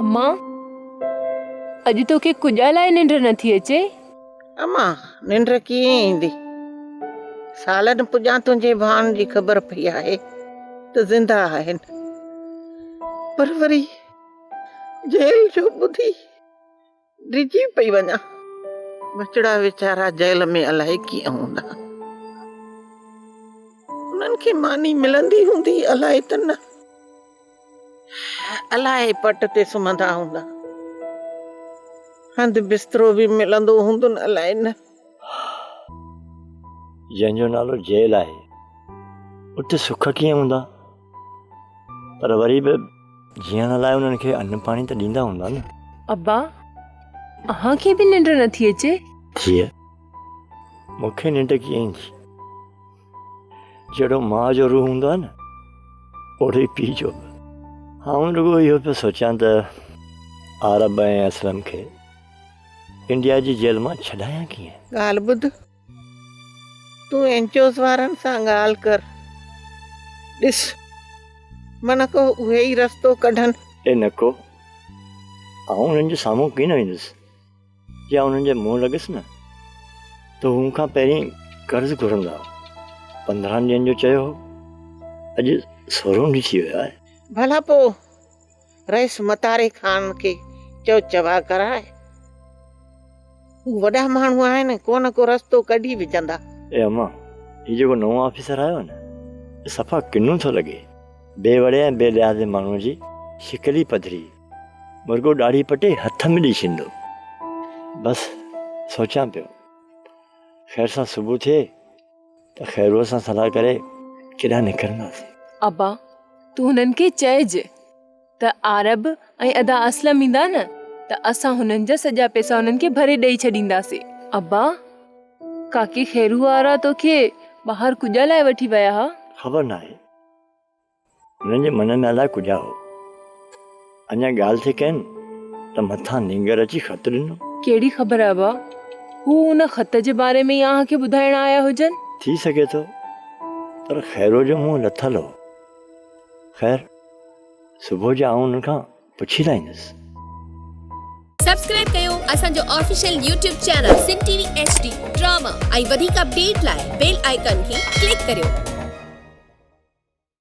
अम्मा अॼु तोखे कुॼा लाइ निंड नथी अचे? अम्मा निंड कीअं ईंदी? सालनि पुॼां तुंहिंजे भाउनि जी ख़बर पई आहे त ज़िंदा आहिनि, पर वरी जेल जो ॿुधी डिॼी पई वञा। बचड़ा वीचारा जेल में अलाए कीअं हूंदा, उन्हनि खे मानी मिलंदी हूंदी अलाए त न, अलाए पट ते सुम्हंदा हूंदा, हंधि बिस्तरो बि मिलंदो हूंदुनि अलाए न। जंहिंजो नालो जेल आहे उते सुख कीअं हूंदा, पर वरी बि जीअण लाइ उन्हनि खे अन्न पाणी त ॾींदा हूंदा न। अब्बा अहां खे बि निंड नथी अचे? धीअ मूंखे निंड कीअं ईंदी? जहिड़ो माउ जो रूह हूंदो आहे न, ओड़ो ई पीउ जो बि। आउं रुॻो इहो पियो सोचां त आरब ऐं असलम खे इंडिया जी जेल मां छॾायां कीअं। ॻाल्हि ॿुध, तूं एनचोस वारनि सां ॻाल्हि कर, ॾिस मन को उहे ई रस्तो कढनि। ए नको, आउं उन्हनि जे साम्हूं कीअं न वेंदुसि? या उन्हनि जे मुंहुं लॻियुसि न त हू खां पहिरीं कर्ज़ु घुरंदा। 15 ॾींहंनि जो चयो हो, अॼु 16 ॾींहं थी वियो आहे। भला पोइ रईस मतारे खान खे चओ चवा कराए, वॾा माण्हू आहिनि, को न को रस्तो कढी विझंदा। ए अम्मा, हीउ जेको नओं ऑफिसर आयो न, सफ़ा किन्नू थो लॻे। बेवड़े ऐं बेलियाज़े माण्हूअ जी शिकली पधरी, मुर्गो ॾाढ़ी पटे हथ में ॾेई छॾींदो। बसि सोचां पियो, ख़ैर सां सुबुह थिए त ख़ैरूअ सां सलाह करे केॾांहुं निकिरंदासीं। अब्बा तूं हुननि खे चइजे त आरब ऐं अदा असलम ईंदा न त असां हुननि जा सॼा पैसा हुननि खे भरे ॾेई छॾींदासीं। अब्बा काकी ख़ैरू वारा तोखे ॿाहिरि कुॼा लाइ वठी विया हा? ख़बर न आहे, हुननि जे मन में अलाए कुॼा हो। अञा ॻाल्हि थी कनि त मथां नींगर अची ख़त ॾिनो। कहिड़ी ख़बर आहे अब्बा? हू हुन ख़त जे बारे में या खे ॿुधाइण आया हुजनि? थी सघे थो, पर ख़ैरो जो मुंहुं लथल हो। ख़ैर सुबुह जो आउं हुन खां पुछी लाहींदुसि। सब्सक्राइब कयो असांजो official YouTube channel Sindh TV HD drama ऐं वधीक अपडेट लाइ बेल आइकन खे क्लिक करियो।